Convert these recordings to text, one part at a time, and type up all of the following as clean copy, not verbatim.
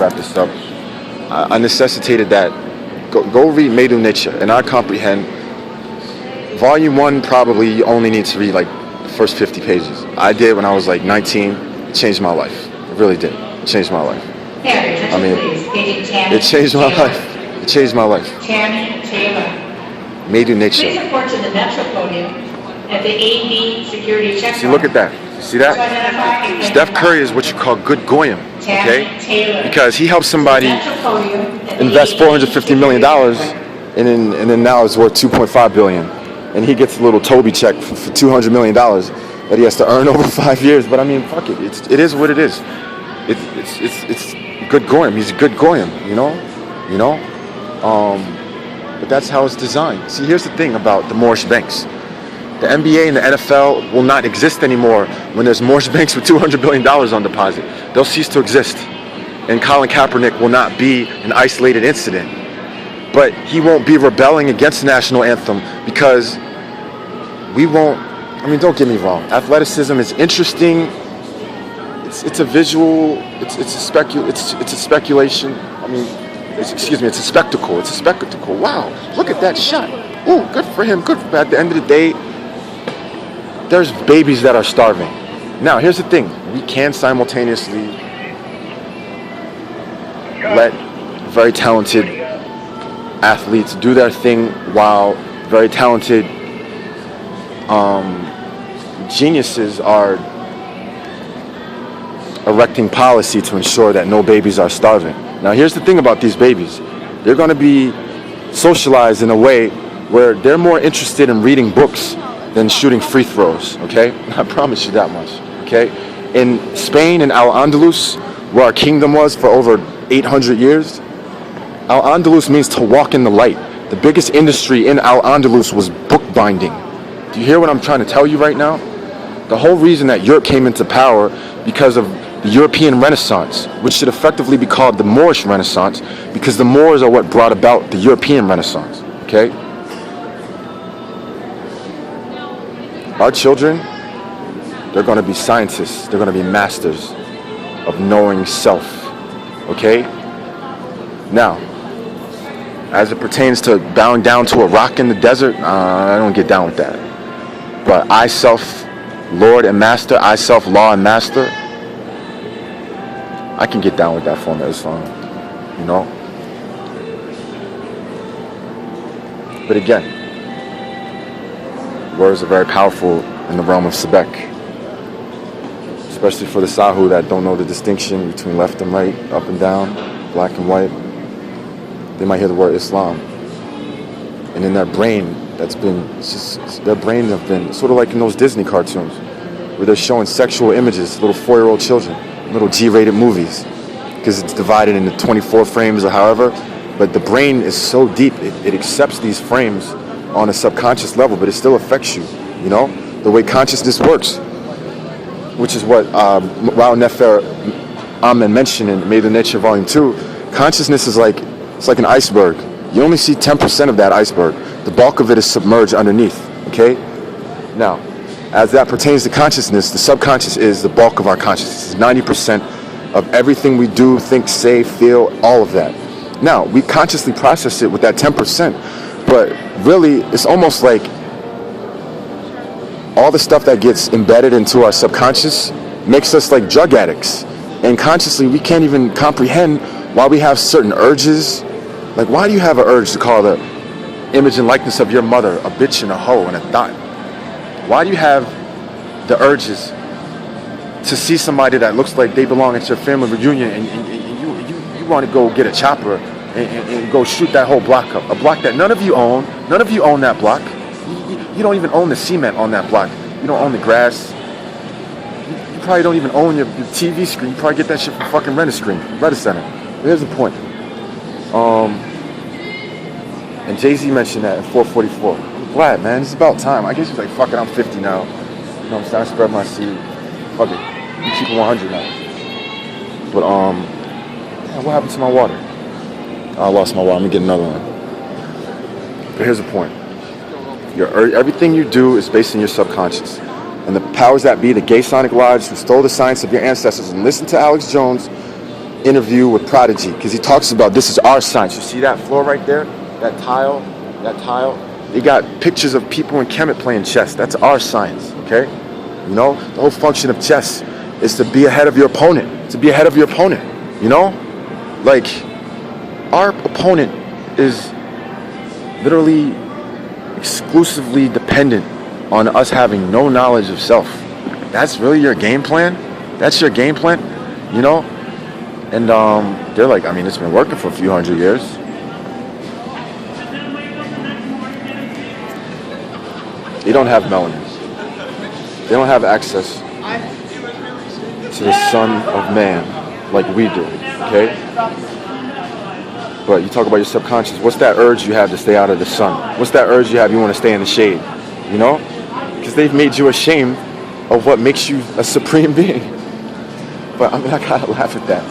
wrap this up. I necessitated that. Go read Medu Nature, and I comprehend. Volume 1 probably you only need to read like the first 50 pages. I did when I was like 19. It changed my life. It really did. It changed my life. I mean, it changed my life. It changed my life. Tammy Taylor. Medu Nature. Please report to the Metro podium at the AV security checkpoint. See, look at that. See that? Steph Curry is what you call good goyim, okay? Because he helped somebody invest $450 million, and then now it's worth $2.5 billion. And he gets a little Toby check for $200 million that he has to earn over 5 years. But I mean, fuck it. It is what it is. It's good goyim. He's a good goyim, you know? But that's how it's designed. See, here's the thing about the Morris Banks. The NBA and the NFL will not exist anymore when there's Morris Banks with $200 billion on deposit. They'll cease to exist. And Colin Kaepernick will not be an isolated incident. But he won't be rebelling against the national anthem because we won't. I mean, don't get me wrong. Athleticism is interesting. It's a visual. It's a speculation. I mean, it's a spectacle. It's a spectacle. Wow, look at that shot. Ooh, good for him. Good. But at the end of the day, there's babies that are starving. Now, here's the thing. We can simultaneously let very talented athletes do their thing while very talented geniuses are erecting policy to ensure that no babies are starving. Now, here's the thing about these babies. They're going to be socialized in a way where they're more interested in reading books than shooting free throws, okay? I promise you that much, okay? In Spain, in Al-Andalus, where our kingdom was for over 800 years, Al-Andalus means to walk in the light. The biggest industry in Al-Andalus was bookbinding. Do you hear what I'm trying to tell you right now? The whole reason that Europe came into power because of the European Renaissance, which should effectively be called the Moorish Renaissance, because the Moors are what brought about the European Renaissance, okay? Our children, they're going to be scientists. They're going to be masters of knowing self, okay? Now, as it pertains to bowing down to a rock in the desert, I don't get down with that. But I self, Lord and Master, I self, law and master, I can get down with that form of Islam, you know? But again, words are very powerful in the realm of Sebek, especially for the Sahu that don't know the distinction between left and right, up and down, black and white. They might hear the word Islam, and in their brain, their brain have been sort of like in those Disney cartoons where they're showing sexual images, little 4-year-old children, little G-rated movies, because it's divided into 24 frames or however. But the brain is so deep, it accepts these frames on a subconscious level, but it still affects you, you know, the way consciousness works, which is what Rao Nefer Amen mentioned in Medu Nature Volume 2. Consciousness is like, it's like an iceberg. You only see 10% of that iceberg. The bulk of it is submerged underneath, okay? Now, as that pertains to consciousness, the subconscious is the bulk of our consciousness. It's 90% of everything we do, think, say, feel, all of that. Now, we consciously process it with that 10%, but really, it's almost like all the stuff that gets embedded into our subconscious makes us like drug addicts. And consciously, we can't even comprehend why we have certain urges. Like, why do you have an urge to call the image and likeness of your mother a bitch and a hoe and a thought? Why do you have the urges to see somebody that looks like they belong at your family reunion and you want to go get a chopper and go shoot that whole block up? A block that none of you own. None of you own that block. You don't even own the cement on that block. You don't own the grass. You probably don't even own your TV screen. You probably get that shit from fucking Rent-A-Center. But here's the point. And Jay-Z mentioned that in 444. I'm glad, man. It's about time. I guess he's like, fuck it, I'm 50 now. You know what I'm saying? I spread my seed. Fuck it. You keep it 100 now. But, man, what happened to my water? I lost my water. I'm gonna get another one. But here's the point. Everything you do is based on your subconscious. And the powers that be, the Gay Sonic Lodge, who stole the science of your ancestors and listened to Alex Jones, interview with Prodigy, because he talks about this is our science. You see that floor right there? That tile? They got pictures of people in Kemet playing chess. That's our science, okay? You know, the whole function of chess is to be ahead of your opponent. You know? Like, our opponent is literally exclusively dependent on us having no knowledge of self. That's really your game plan? That's your game plan? You know? And they're like, I mean, it's been working for a few hundred years. They don't have melanin. They don't have access to the Son of Man like we do, okay? But you talk about your subconscious. What's that urge you have to stay out of the sun? What's that urge you have you want to stay in the shade? You know? Because they've made you ashamed of what makes you a supreme being. But I mean, I gotta laugh at that.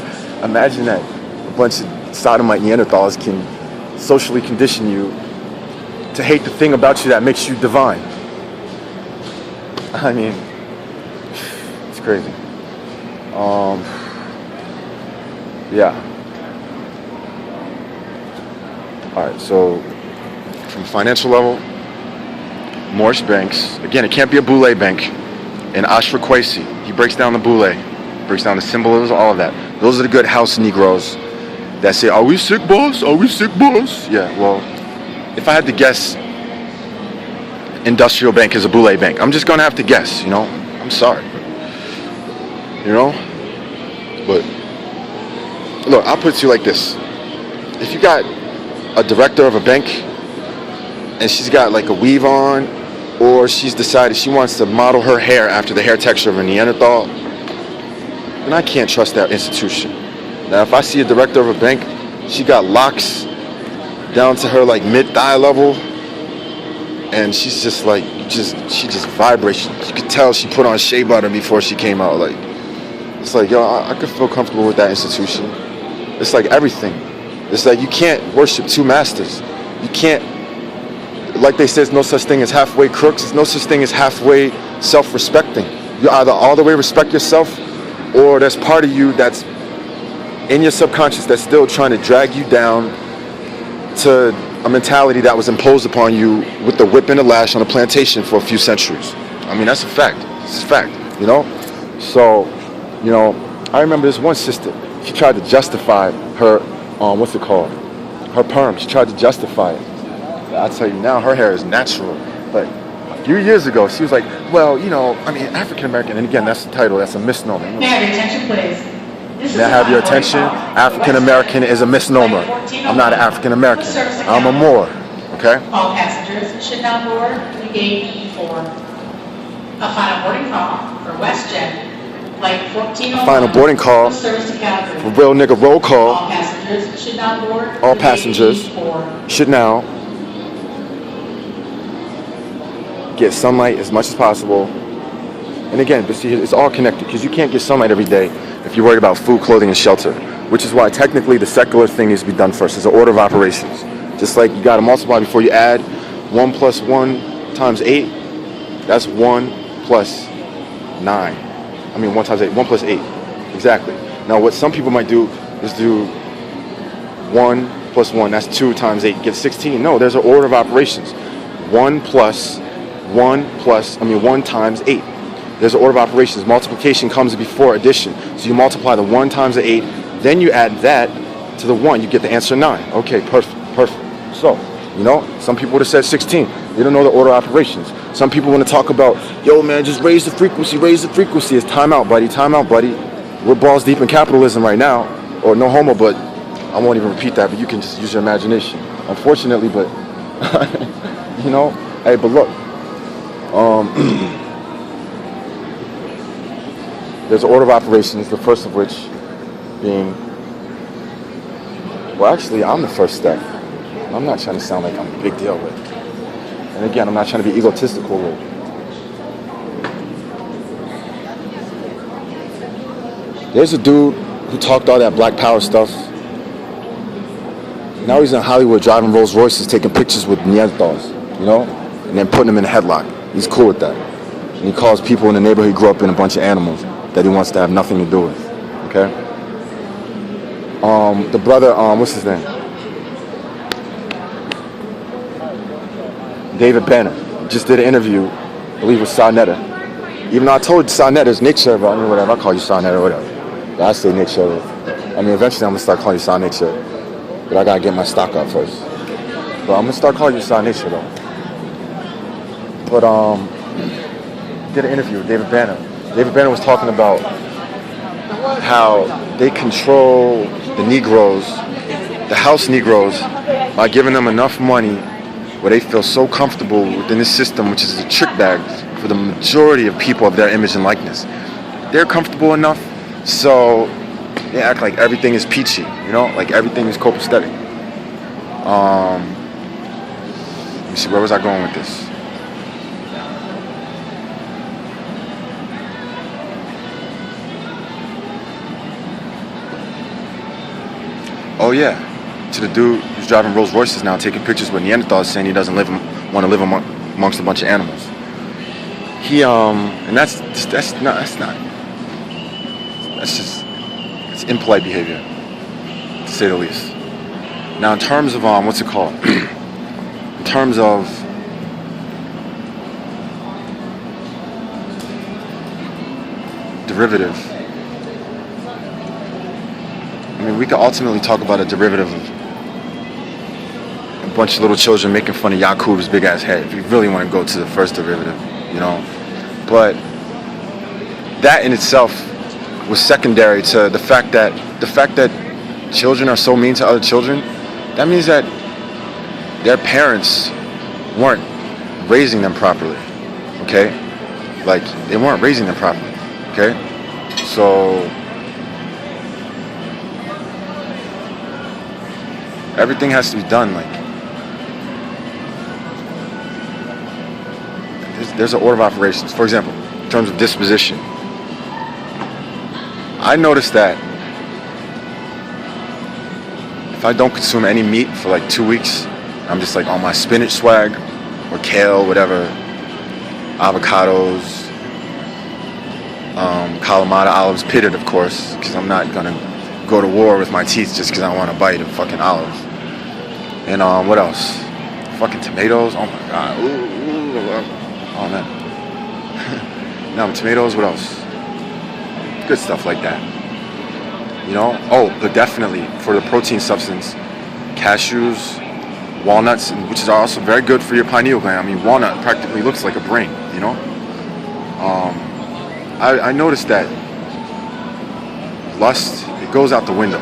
Imagine that a bunch of sodomite Neanderthals can socially condition you to hate the thing about you that makes you divine. I mean, it's crazy. Yeah. All right, so from financial level, Morris Banks, again, it can't be a Boule bank, and Ashra Kwesi, he breaks down the Boule, breaks down the symbolism, all of that. Those are the good house Negroes that say, are we sick, boss? Are we sick, boss? Yeah, well, if I had to guess, industrial bank is a Boule bank. I'm just gonna have to guess, you know? I'm sorry. You know? But, look, I'll put it to you like this. If you got a director of a bank and she's got like a weave on, or she's decided she wants to model her hair after the hair texture of a Neanderthal, then I can't trust that institution. Now, if I see a director of a bank, she got locks down to her like mid-thigh level, and she's just like, she just vibrates. You could tell she put on shea butter before she came out. Like, it's like, yo, I could feel comfortable with that institution. It's like everything. It's like you can't worship two masters. You can't, like they say, there's no such thing as halfway crooks. There's no such thing as halfway self-respecting. You either all the way respect yourself, or there's part of you that's in your subconscious that's still trying to drag you down to a mentality that was imposed upon you with the whip and the lash on a plantation for a few centuries. I mean, that's a fact. It's a fact, you know? So, you know, I remember this one sister, she tried to justify her, what's it called? Her perm. She tried to justify it. I'll tell you now, her hair is natural. But a few years ago, she was like, well, you know, I mean, African American, and again, that's the title, that's a misnomer. May I have your attention, please? May I have your attention? African American is a misnomer. I'm not an African American. I'm a Moor. Okay? All passengers should now board the gate E4. A final boarding call for WestJet. Flight 1401. Final boarding call Service to Calgary. for real nigga roll call. All passengers should now board. All the passengers gate E4. should now get sunlight as much as possible. And again, but see, it's all connected, because you can't get sunlight every day if you're worried about food, clothing, and shelter, which is why technically the secular thing needs to be done first. It's an order of operations. Just like you got to multiply before you add. 1 + 1 × 8, that's 1 + 9. I mean 1 × 8, 1 + 8. Exactly. Now what some people might do is do 1 + 1, that's 2 × 8, get 16. No, there's an order of operations. 1 + 1 × 8. There's an order of operations. Multiplication comes before addition. So you multiply the 1 times the 8, then you add that to the 1, you get the answer 9. Okay, perfect. So, you know, some people would have said 16. They don't know the order of operations. Some people want to talk about, yo man, just raise the frequency. It's time out, buddy. We're balls deep in capitalism right now. Or no homo, but I won't even repeat that, but you can just use your imagination. Unfortunately, but, you know, hey, but look. There's an order of operations, the first of which being, well, actually, I'm the first step. I'm not trying to sound like I'm a big deal with. And again, I'm not trying to be egotistical with. There's a dude who talked all that black power stuff. Now he's in Hollywood driving Rolls Royces, taking pictures with Neanderthals, you know, and then putting them in a headlock. He's cool with that. And he calls people in the neighborhood he grew up in a bunch of animals that he wants to have nothing to do with, okay? The brother, what's his name? David Banner just did an interview, I believe with Sarnetta. Even though I told Sarnetta's Nick Server, I mean, whatever, I'll call you Sarnetta or whatever. But I say Nick Server. I mean, eventually I'm going to start calling you Sar Nick Server. But I got to get my stock up first. But I'm going to start calling you Sar Nick Server though. But, did an interview with David Banner. David Banner was talking about how they control the Negroes, the house Negroes, by giving them enough money where they feel so comfortable within this system, which is a trick bag for the majority of people of their image and likeness. They're comfortable enough, so they act like everything is peachy, you know, like everything is copacetic. Let me see, where was I going with this? Oh yeah, to the dude who's driving Rolls Royces now, taking pictures with Neanderthals, saying he doesn't want to live amongst a bunch of animals. And that's impolite behavior, to say the least. Now, in terms of what's it called? In terms of derivative. I mean, we could ultimately talk about a derivative of a bunch of little children making fun of Yakub's big ass head, if you really want to go to the first derivative, you know. But that in itself was secondary to the fact that children are so mean to other children. That means that their parents weren't raising them properly, okay? Like, they weren't raising them properly, okay? So everything has to be done, like, there's an order of operations. For example, in terms of disposition, I noticed that if I don't consume any meat for like 2 weeks, I'm just like on my spinach swag or kale, whatever, avocados, Kalamata olives, pitted of course, because I'm not gonna go to war with my teeth just because I want to bite a fucking olive. And what else? Fucking tomatoes. Oh my god. Oh man. No, tomatoes. What else? Good stuff like that. You know. Oh, but definitely for the protein substance, cashews, walnuts, which is also very good for your pineal gland. I mean, walnut practically looks like a brain. You know. I noticed that lust, it goes out the window.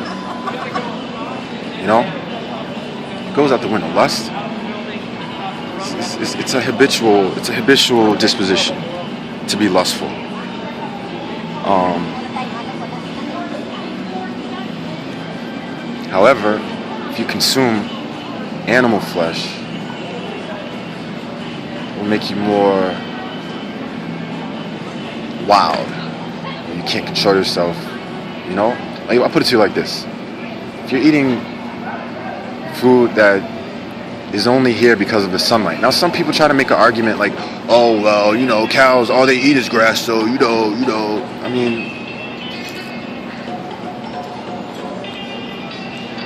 You know? It goes out the window. Lust, it's a habitual disposition to be lustful. However, if you consume animal flesh, it will make you more wild. You can't control yourself. You know? Like, I'll put it to you like this. If you're eating food that is only here because of the sunlight. Now, some people try to make an argument like, oh, well, you know, cows, all they eat is grass, so, you know, I mean,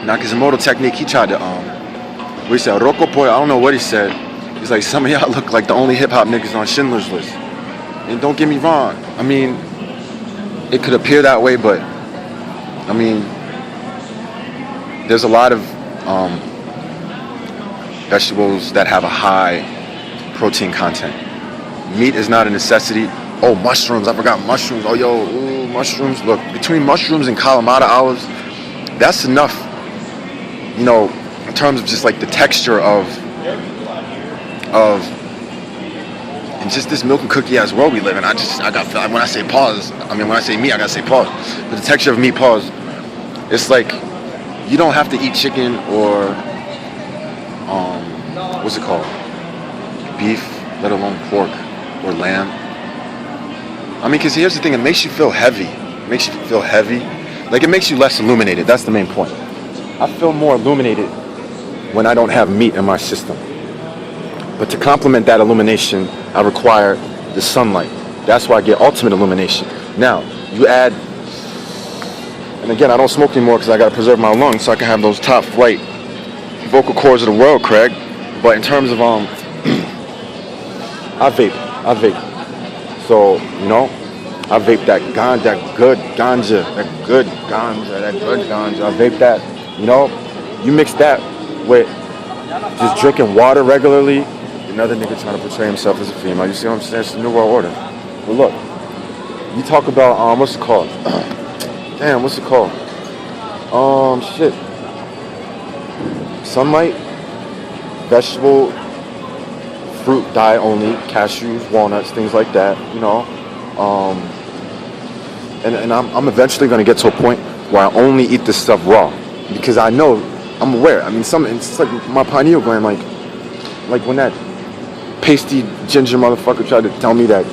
Nakazamoto technique, he tried to, what he said, Rokopoy, I don't know what he said. He's like, some of y'all look like the only hip-hop niggas on Schindler's List. And don't get me wrong, I mean, it could appear that way, but I mean, there's a lot of vegetables that have a high protein content. Meat is not a necessity. Oh, mushrooms, I forgot mushrooms. Oh, yo, ooh, mushrooms. Look, between mushrooms and Kalamata olives, that's enough, you know, in terms of just like the texture of and just this milk and cookie ass world we live in. I got, when I say pause, I mean, when I say meat, I gotta say pause. But the texture of meat, pause, it's like, you don't have to eat chicken or, what's it called? Beef, let alone pork or lamb. I mean, because here's the thing, it makes you feel heavy. It makes you feel heavy. Like, it makes you less illuminated. That's the main point. I feel more illuminated when I don't have meat in my system. But to complement that illumination, I require the sunlight. That's why I get ultimate illumination. Now, you add And again, I don't smoke anymore because I got to preserve my lungs so I can have those top flight vocal cords of the world, Craig. But in terms of I vape. So, you know, I vape that good ganja. I vape that, you know. You mix that with just drinking water regularly. Another nigga trying to portray himself as a female. You see what I'm saying? It's the New World Order. But look, you talk about, what's it called? Damn, what's it called? Shit. Sunlight, vegetable, fruit diet only, cashews, walnuts, things like that, you know. And I'm eventually going to get to a point where I only eat this stuff raw because I'm aware. I mean, it's like my pineal gland, like when that pasty ginger motherfucker tried to tell me that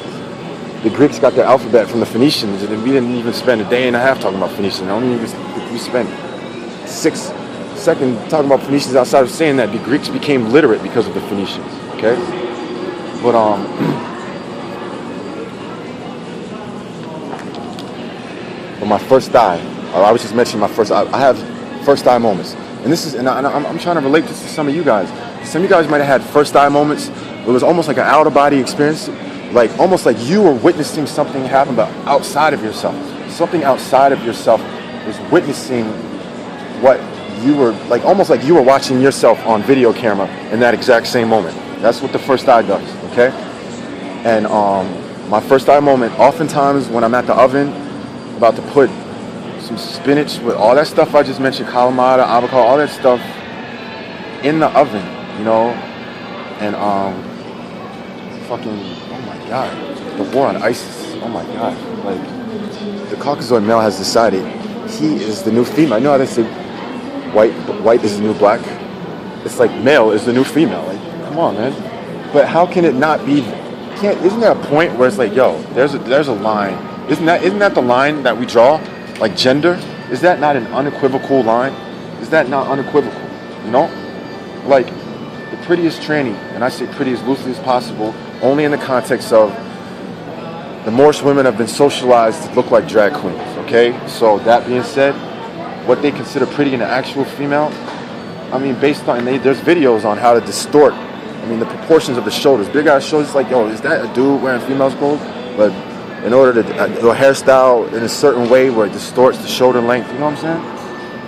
the Greeks got their alphabet from the Phoenicians, and we didn't even spend a day and a half talking about Phoenicians. We spent 6 seconds talking about Phoenicians outside of saying that the Greeks became literate because of the Phoenicians. Okay, but my first die. I was just mentioning my first. I have first die moments, and this is, and I'm trying to relate this to some of you guys. Some of you guys might have had first die moments. It was almost like an out of body experience, like almost like you were witnessing something happen, but outside of yourself. Something outside of yourself was witnessing what you were like, almost like you were watching yourself on video camera in that exact same moment. That's what the first eye does, okay? And my first eye moment, oftentimes when I'm at the oven, about to put some spinach with all that stuff I just mentioned, calamata, avocado, all that stuff in the oven, you know, and fucking, oh my God, the war on ISIS, oh my God, like, the Caucasoid male has decided he is the new female. I know how they say white is the new black. It's like male is the new female. Like, come on, man. But how can it not be? Isn't there a point where it's like, yo, there's a line? Isn't that the line that we draw? Like gender? Is that not an unequivocal line? Is that not unequivocal? You know, like the prettiest tranny, and I say pretty as loosely as possible, only in the context of the Moorish women have been socialized to look like drag queens. Okay, so that being said, what they consider pretty in an actual female, I mean, based on, there's videos on how to distort, I mean, the proportions of the shoulders. Big ass shoulders, like, yo, is that a dude wearing female's clothes? But in order to do a hairstyle in a certain way where it distorts the shoulder length, you know what I'm saying?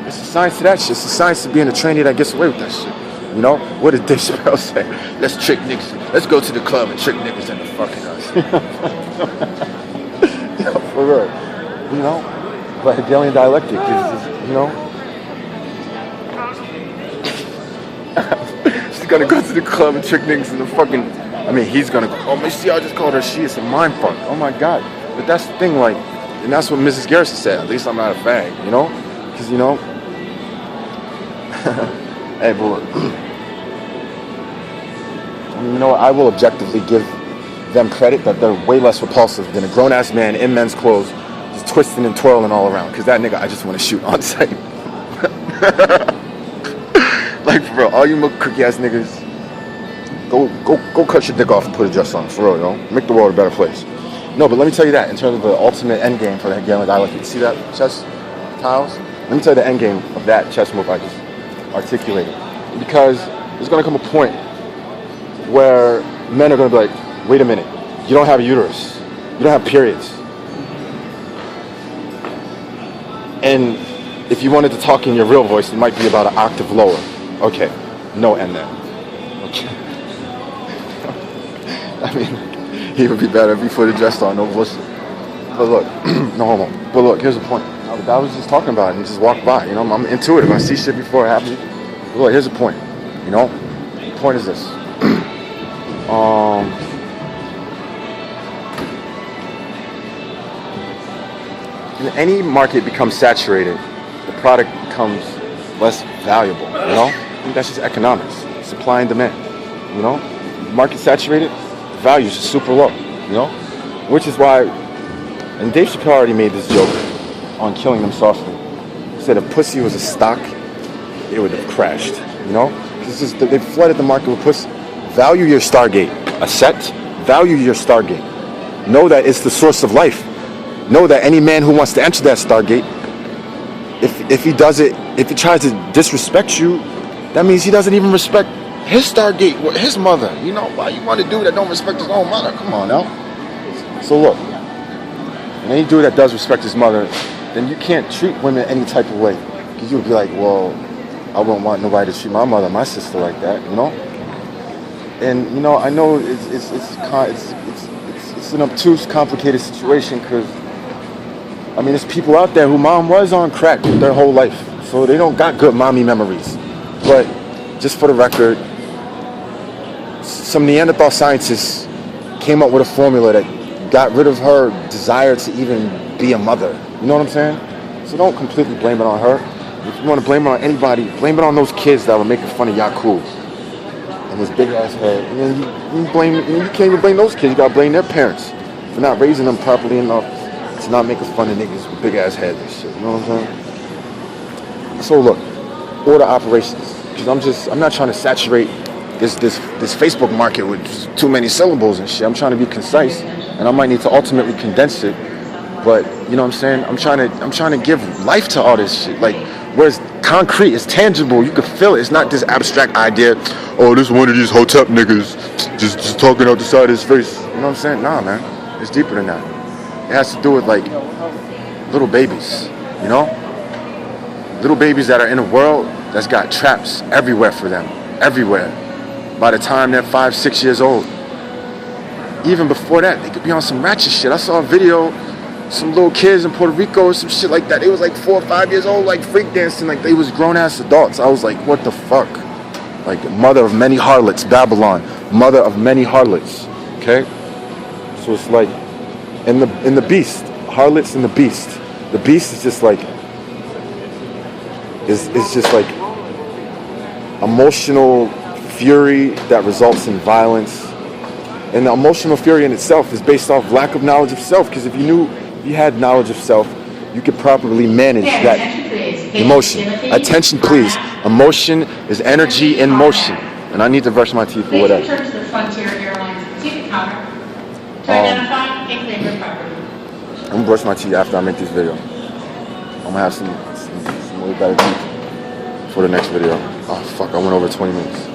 It's a science to that shit. It's a science to being a trainee that gets away with that shit. You know? What did Dave Chappelle say? Let's trick niggas. Let's go to the club and trick niggas into fucking us. Yo, for real. You know? But Hegelian dialectic is, you know? She's gonna go to the club and trick niggas into fucking... I mean, he's gonna go, oh, my, see, I just called her she. It's a mind fuck. Oh my God. But that's the thing, like, and that's what Mrs. Garrison said. At least I'm not a fag, you know? Because, you know... Hey, but look. I mean, you know what? I will objectively give them credit that they're way less repulsive than a grown-ass man in men's clothes just twisting and twirling all around. Because that nigga, I just want to shoot on sight. Like, for real, all you cookie-ass niggas, go cut your dick off and put a dress on. For real, yo. Make the world a better place. No, but let me tell you that, in terms of the ultimate end game for the Hegelian dialectic. You see that chess tiles? Let me tell you the end game of that chess move I just articulated. Because there's going to come a point where men are going to be like, wait a minute, you don't have a uterus. You don't have periods. And if you wanted to talk in your real voice, it might be about an octave lower. Okay, no end there. Okay. I mean, he would be better if he put a dress on, no bullshit. But look, no homo. But look, here's the point. I was just talking about it and just walked by. You know, I'm intuitive. I see shit before it happens. But look, here's the point. You know, the point is this. When any market becomes saturated, the product becomes less valuable. You know, I think that's just economics, supply and demand. You know, market saturated, the value is just super low. You know, which is why, and Dave Chappelle already made this joke on Killing Them Softly. He said if pussy was a stock, it would have crashed. You know, because they flooded the market with pussy. Value your Stargate. A set, value your Stargate. Know that it's the source of life. Know that any man who wants to enter that Stargate if he does it, if he tries to disrespect you, that means he doesn't even respect his Stargate, his mother. You know, why you want a dude that don't respect his own mother? Come on now. So look, and any dude that does respect his mother, then you can't treat women any type of way. Because you'll be like, well, I wouldn't want nobody to treat my mother, my sister like that, you know? And, you know, I know it's an obtuse, complicated situation because, I mean, there's people out there who mom was on crack their whole life. So they don't got good mommy memories. But just for the record, some Neanderthal scientists came up with a formula that got rid of her desire to even be a mother. You know what I'm saying? So don't completely blame it on her. If you want to blame it on anybody, blame it on those kids that were making fun of Yakub and his big ass head. And you can't even blame those kids. You gotta blame their parents for not raising them properly enough to not making fun of niggas with big ass heads and shit. You know what I'm saying? So look, order operations. Because I'm not trying to saturate this Facebook market with just too many syllables and shit. I'm trying to be concise, and I might need to ultimately condense it. But you know what I'm saying? I'm trying to give life to all this shit. Like, where it's concrete, it's tangible, you can feel it. It's not this abstract idea, oh, this one of these hotep niggas just talking out the side of his face. You know what I'm saying? Nah, man. It's deeper than that. It has to do with, like, little babies, you know? Little babies that are in a world that's got traps everywhere for them. Everywhere. By the time they're 5, 6 years old. Even before that, they could be on some ratchet shit. I saw a video, some little kids in Puerto Rico or some shit like that. They was like 4 or 5 years old, like freak dancing, like they was grown ass adults. I was like, what the fuck? Like, mother of many harlots, Babylon, mother of many harlots. Okay? So it's like, in the beast, harlots and the beast. The beast is just like, is just like emotional fury that results in violence. And the emotional fury in itself is based off lack of knowledge of self. Because if you had knowledge of self, you could properly manage that emotion. Attention, please. Emotion is energy in motion. And I need to brush my teeth or whatever. Please return to the Frontier Airlines ticket counter to identify and claim your property. I'm gonna brush my teeth after I make this video. I'm gonna have some way better teeth for the next video. Oh fuck, I went over 20 minutes.